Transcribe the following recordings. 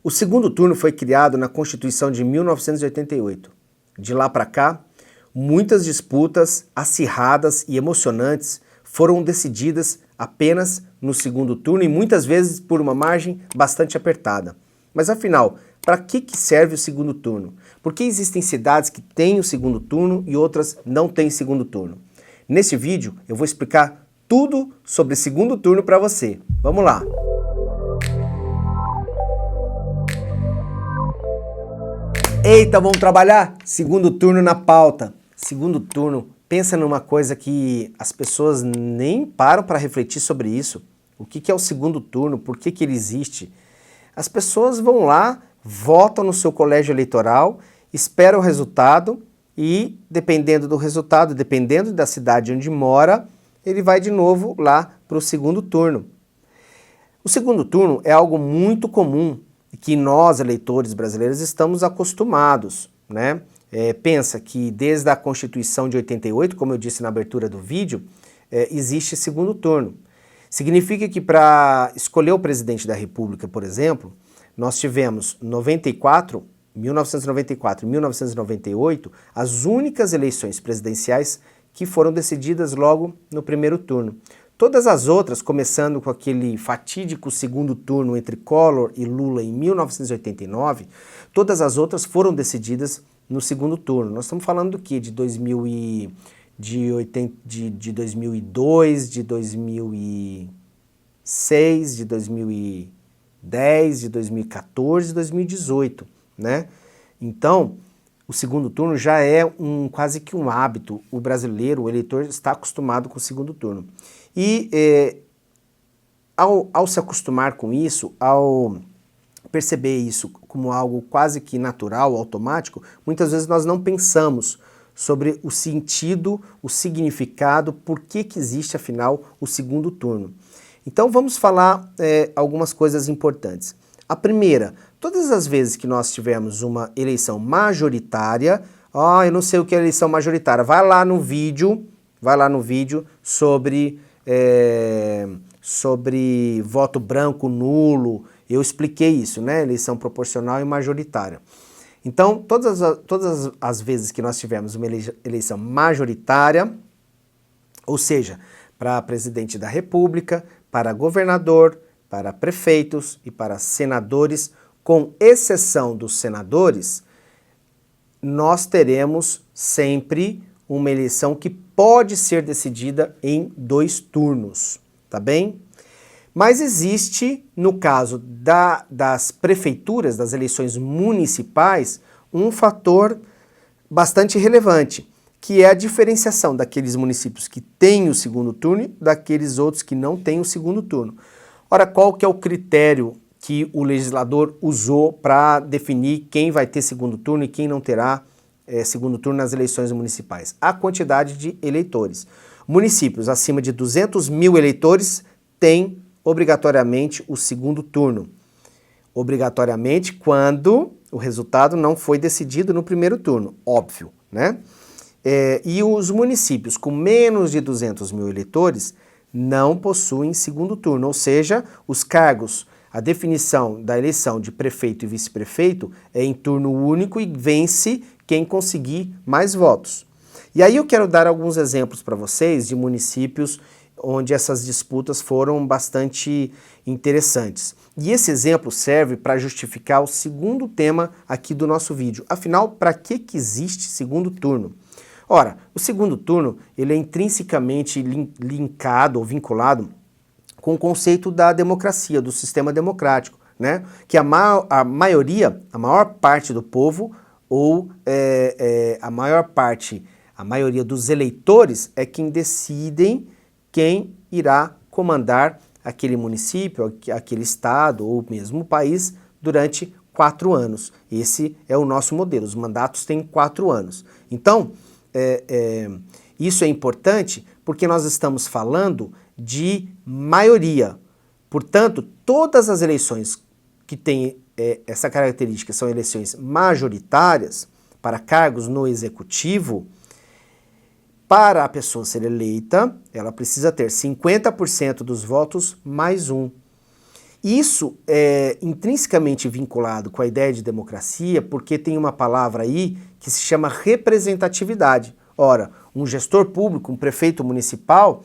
O segundo turno foi criado na Constituição de 1988. De lá para cá, muitas disputas acirradas e emocionantes foram decididas apenas no segundo turno e muitas vezes por uma margem bastante apertada. Mas afinal, para que serve o segundo turno? Por que existem cidades que têm o segundo turno e outras não têm segundo turno? Neste vídeo eu vou explicar tudo sobre segundo turno para você. Vamos lá! Eita, vamos trabalhar? Segundo turno na pauta. Segundo turno, pensa numa coisa que as pessoas nem param para refletir sobre isso. O que é o segundo turno? Por que ele existe? As pessoas vão lá, votam no seu colégio eleitoral, esperam o resultado e, dependendo do resultado, dependendo da cidade onde mora, ele vai de novo lá para o segundo turno. O segundo turno é algo muito comum que nós, eleitores brasileiros, estamos acostumados, né? Pensa que desde a Constituição de 88, como eu disse na abertura do vídeo, existe segundo turno. Significa que para escolher o presidente da República, por exemplo, nós tivemos 1994 e 1998 as únicas eleições presidenciais que foram decididas logo no primeiro turno. Todas as outras, começando com aquele fatídico segundo turno entre Collor e Lula em 1989, todas as outras foram decididas no segundo turno. Nós estamos falando do quê? De 2002, de 2006, de 2010, de 2014, de 2018, né? Então, o segundo turno já é quase que um hábito. O brasileiro, o eleitor, está acostumado com o segundo turno. E ao se acostumar com isso, ao perceber isso como algo quase que natural, automático, muitas vezes nós não pensamos sobre o sentido, o significado, por que existe afinal o segundo turno. Então vamos falar algumas coisas importantes. A primeira, todas as vezes que nós tivermos uma eleição majoritária, eu não sei o que é eleição majoritária, vai lá no vídeo sobre voto branco, nulo, eu expliquei isso, né? Eleição proporcional e majoritária. Então, todas as vezes que nós tivermos uma eleição majoritária, ou seja, para presidente da República, para governador, para prefeitos e para senadores, com exceção dos senadores, nós teremos sempre uma eleição que pode ser decidida em 2 turnos, tá bem? Mas existe, no caso das prefeituras, das eleições municipais, um fator bastante relevante, que é a diferenciação daqueles municípios que têm o segundo turno e daqueles outros que não têm o segundo turno. Ora, qual que é o critério que o legislador usou para definir quem vai ter segundo turno e quem não terá segundo turno nas eleições municipais? A quantidade de eleitores. Municípios acima de 200 mil eleitores têm obrigatoriamente o segundo turno. Obrigatoriamente quando o resultado não foi decidido no primeiro turno, óbvio, né? E os municípios com menos de 200 mil eleitores não possuem segundo turno, ou seja, os cargos, a definição da eleição de prefeito e vice-prefeito é em turno único e vence quem conseguir mais votos. E aí eu quero dar alguns exemplos para vocês de municípios onde essas disputas foram bastante interessantes. E esse exemplo serve para justificar o segundo tema aqui do nosso vídeo. Afinal, para que existe segundo turno? Ora, o segundo turno ele é intrinsecamente linkado ou vinculado com o conceito da democracia, do sistema democrático, né? Que a maior parte do povo ou a maioria dos eleitores é quem decidem quem irá comandar aquele município, aquele estado ou mesmo o país durante 4 anos. Esse é o nosso modelo, os mandatos têm 4 anos. Então, isso é importante porque nós estamos falando de maioria. Portanto, todas as eleições que têm essa característica são eleições majoritárias para cargos no executivo. Para a pessoa ser eleita, ela precisa ter 50% dos votos mais 1. Isso é intrinsecamente vinculado com a ideia de democracia, porque tem uma palavra aí que se chama representatividade. Ora, um gestor público, um prefeito municipal,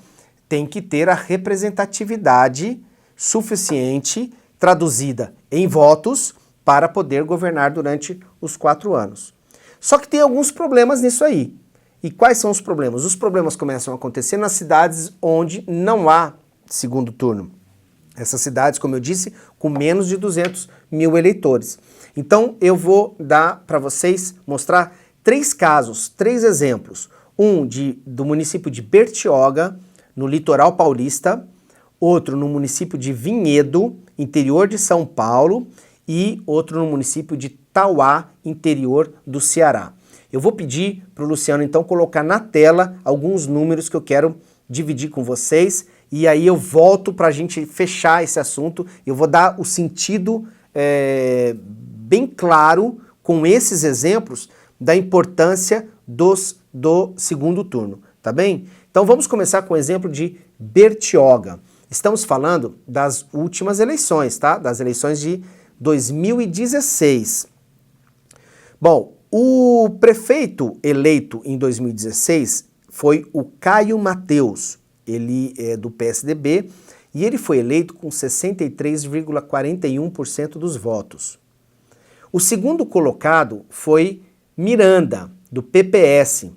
tem que ter a representatividade suficiente, traduzida em votos, para poder governar durante os 4 anos. Só que tem alguns problemas nisso aí. E quais são os problemas? Os problemas começam a acontecer nas cidades onde não há segundo turno. Essas cidades, como eu disse, com menos de 200 mil eleitores. Então eu vou dar para vocês, mostrar 3 casos, 3 exemplos. Um do município de Bertioga, no litoral paulista, outro no município de Vinhedo, interior de São Paulo, e outro no município de Tauá, interior do Ceará. Eu vou pedir para o Luciano então colocar na tela alguns números que eu quero dividir com vocês, e aí eu volto para a gente fechar esse assunto. Eu vou dar o sentido bem claro com esses exemplos da importância do segundo turno, tá bem? Então vamos começar com o exemplo de Bertioga. Estamos falando das últimas eleições, tá? Das eleições de 2016. Bom, o prefeito eleito em 2016 foi o Caio Mateus. Ele é do PSDB e ele foi eleito com 63,41% dos votos. O segundo colocado foi Miranda, do PPS,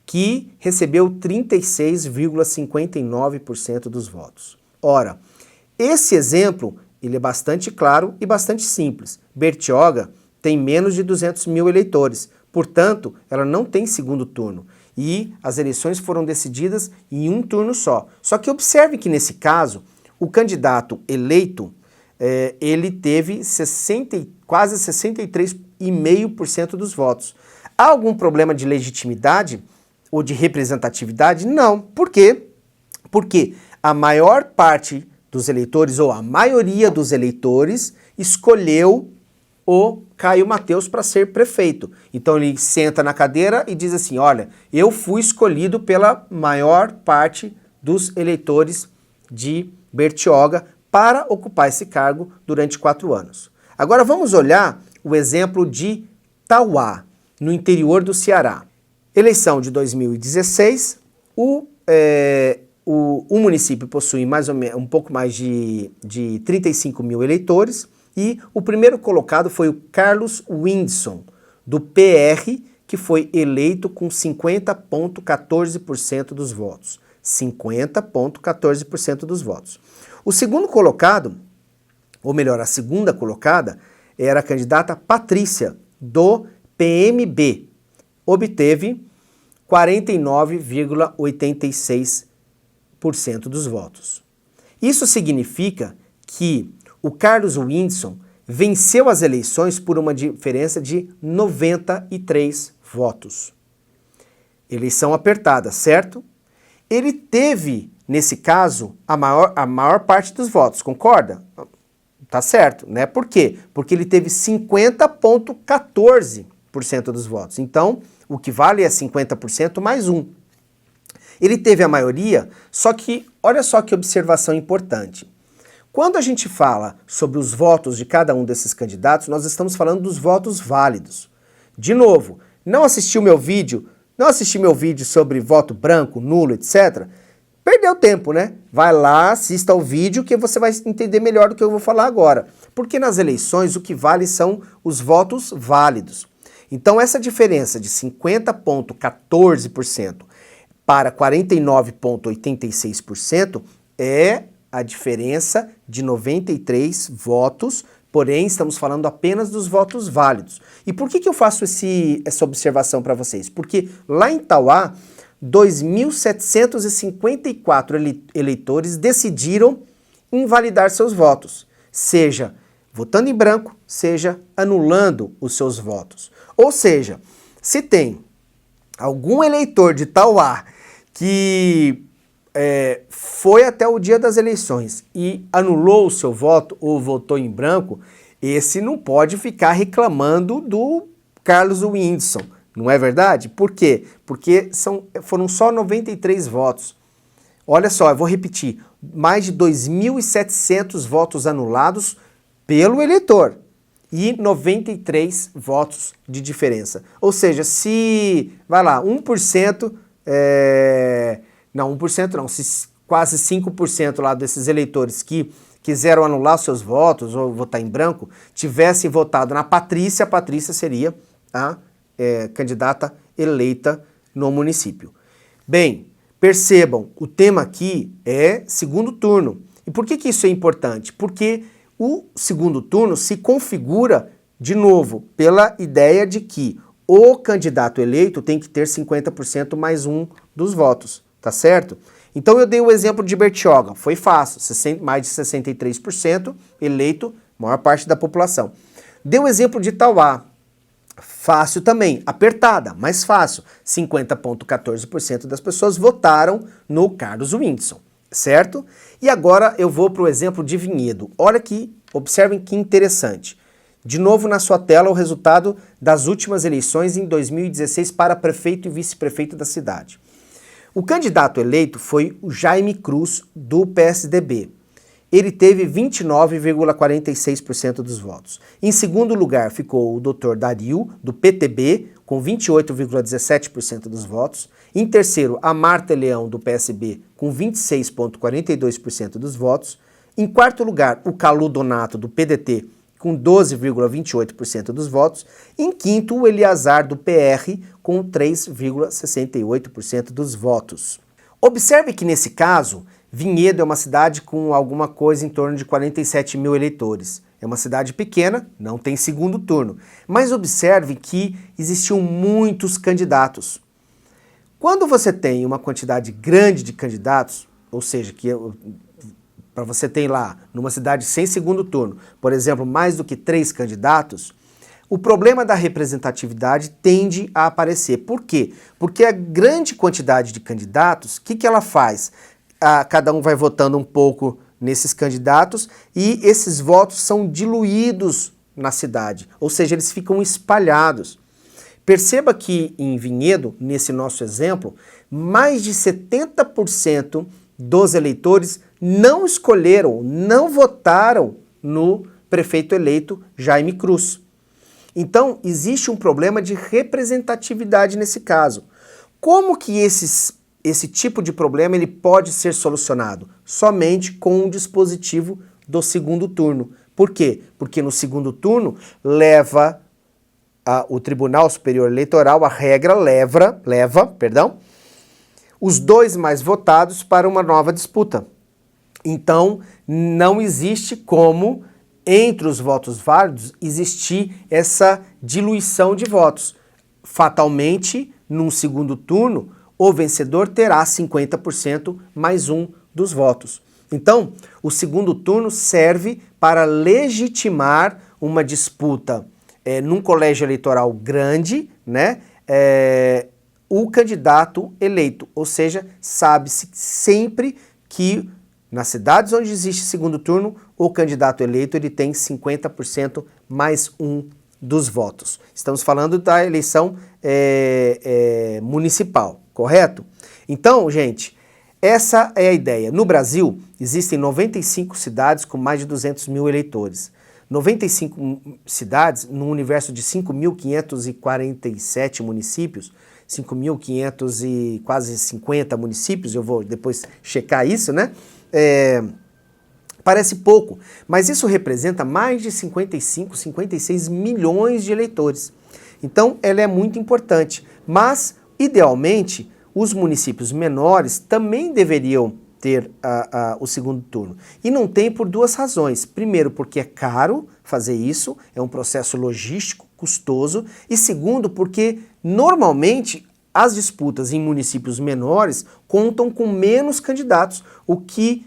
que recebeu 36,59% dos votos. Ora, esse exemplo ele é bastante claro e bastante simples. Bertioga tem menos de 200 mil eleitores, portanto, ela não tem segundo turno. E as eleições foram decididas em um turno só. Só que observe que nesse caso, o candidato eleito, ele teve quase 63,5% dos votos. Há algum problema de legitimidade ou de representatividade? Não. Por quê? Porque a maior parte dos eleitores, ou a maioria dos eleitores, escolheu o Caio Mateus para ser prefeito. Então ele senta na cadeira e diz assim, olha, eu fui escolhido pela maior parte dos eleitores de Bertioga para ocupar esse cargo durante 4 anos. Agora vamos olhar o exemplo de Tauá, no interior do Ceará. Eleição de 2016, o município possui mais ou menos, um pouco mais de 35 mil eleitores, e o primeiro colocado foi o Carlos Windson, do PR, que foi eleito com 50,14% dos votos. 50,14% dos votos. O segundo colocado, ou melhor, a segunda colocada, era a candidata Patrícia, do PMB. Obteve 49,86% dos votos. Isso significa que o Carlos Windson venceu as eleições por uma diferença de 93 votos. Eleição apertada, certo? Ele teve, nesse caso, a maior parte dos votos, concorda? Tá certo, né? Por quê? Porque ele teve 50,14% dos votos. Então, o que vale é 50% mais 1. Ele teve a maioria, só que, olha só que observação importante. Quando a gente fala sobre os votos de cada um desses candidatos, nós estamos falando dos votos válidos. De novo, não assistiu meu vídeo sobre voto branco, nulo, etc., perdeu tempo, né? Vai lá, assista ao vídeo que você vai entender melhor do que eu vou falar agora. Porque nas eleições o que vale são os votos válidos. Então essa diferença de 50,14% para 49,86% é a diferença de 93 votos, porém estamos falando apenas dos votos válidos. E por que eu faço essa observação para vocês? Porque lá em Tauá, 2.754 eleitores decidiram invalidar seus votos, seja votando em branco, seja anulando os seus votos. Ou seja, se tem algum eleitor de Tauá que foi até o dia das eleições e anulou o seu voto ou votou em branco, esse não pode ficar reclamando do Carlos Windson, não é verdade? Por quê? Porque foram só 93 votos. Olha só, eu vou repetir, mais de 2.700 votos anulados pelo eleitor e 93 votos de diferença. Ou seja, se, vai lá, 1%, não, 1% não, se quase 5% lá desses eleitores que quiseram anular seus votos ou votar em branco, tivessem votado na Patrícia, a Patrícia seria a candidata eleita no município. Bem, percebam, o tema aqui é segundo turno. E por que isso é importante? Porque o segundo turno se configura, de novo, pela ideia de que o candidato eleito tem que ter 50% mais um dos votos, tá certo? Então eu dei o exemplo de Bertioga, foi fácil, mais de 63% eleito, maior parte da população. Dei o exemplo de Tauá, fácil também, apertada, mas fácil, 50,14% das pessoas votaram no Carlos Windson, certo? E agora eu vou para o exemplo de Vinhedo. Olha aqui, observem que interessante. De novo na sua tela o resultado das últimas eleições em 2016 para prefeito e vice-prefeito da cidade. O candidato eleito foi o Jaime Cruz, do PSDB. Ele teve 29,46% dos votos. Em segundo lugar ficou o Dr. Dario, do PTB, com 28,17% dos votos. Em terceiro, a Marta Leão, do PSB, com 26,42% dos votos. Em quarto lugar, o Calu Donato, do PDT, com 12,28% dos votos. Em quinto, o Eliazar, do PR, com 3,68% dos votos. Observe que, nesse caso, Vinhedo é uma cidade com alguma coisa em torno de 47 mil eleitores. É uma cidade pequena, não tem segundo turno. Mas observe que existiam muitos candidatos. Quando você tem uma quantidade grande de candidatos, ou seja, que para você ter lá, numa cidade sem segundo turno, por exemplo, mais do que 3 candidatos, o problema da representatividade tende a aparecer. Por quê? Porque a grande quantidade de candidatos, o que ela faz? Cada um vai votando um pouco nesses candidatos e esses votos são diluídos na cidade, ou seja, eles ficam espalhados. Perceba que em Vinhedo, nesse nosso exemplo, mais de 70% dos eleitores não escolheram, não votaram no prefeito eleito Jaime Cruz. Então, existe um problema de representatividade nesse caso. Como que esse tipo de problema ele pode ser solucionado? Somente com um dispositivo do segundo turno. Por quê? Porque no segundo turno o Tribunal Superior Eleitoral, a regra leva os 2 mais votados para uma nova disputa. Então, não existe como, entre os votos válidos, existir essa diluição de votos. Fatalmente, num segundo turno, o vencedor terá 50% mais um dos votos. Então, o segundo turno serve para legitimar uma disputa num colégio eleitoral grande, né? O candidato eleito, ou seja, sabe-se sempre que nas cidades onde existe segundo turno, o candidato eleito ele tem 50% mais um dos votos. Estamos falando da eleição municipal, correto? Então, gente, essa é a ideia. No Brasil, existem 95 cidades com mais de 200 mil eleitores. 95 cidades, num universo de 5.547 municípios, 5.500 e quase 50 municípios, eu vou depois checar isso, né? Parece pouco, mas isso representa mais de 55, 56 milhões de eleitores. Então, ela é muito importante, mas, idealmente, os municípios menores também deveriam ter o segundo turno. E não tem por 2 razões. Primeiro, porque é caro fazer isso, é um processo logístico, custoso. E segundo, porque normalmente as disputas em municípios menores contam com menos candidatos, o que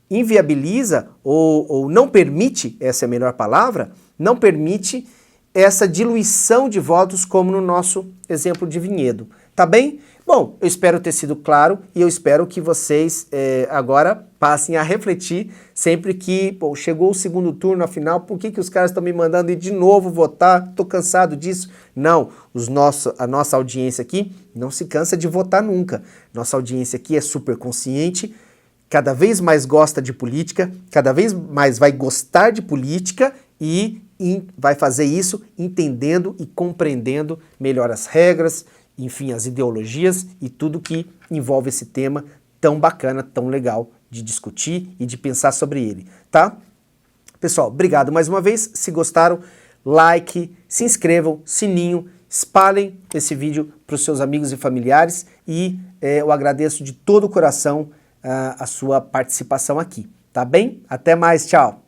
inviabiliza ou não permite, essa é a melhor palavra, não permite essa diluição de votos como no nosso exemplo de Vinhedo. Tá bem? Bom, eu espero ter sido claro e eu espero que vocês agora passem a refletir sempre que chegou o segundo turno, afinal, por que os caras estão me mandando ir de novo votar? Estou cansado disso. Não, a nossa audiência aqui não se cansa de votar nunca. Nossa audiência aqui é super consciente, cada vez mais gosta de política, cada vez mais vai gostar de política e vai fazer isso entendendo e compreendendo melhor as regras, enfim, as ideologias e tudo que envolve esse tema tão bacana, tão legal de discutir e de pensar sobre ele, tá? Pessoal, obrigado mais uma vez. Se gostaram, like, se inscrevam, sininho, espalhem esse vídeo para os seus amigos e familiares e eu agradeço de todo o coração a sua participação aqui, tá bem? Até mais, tchau!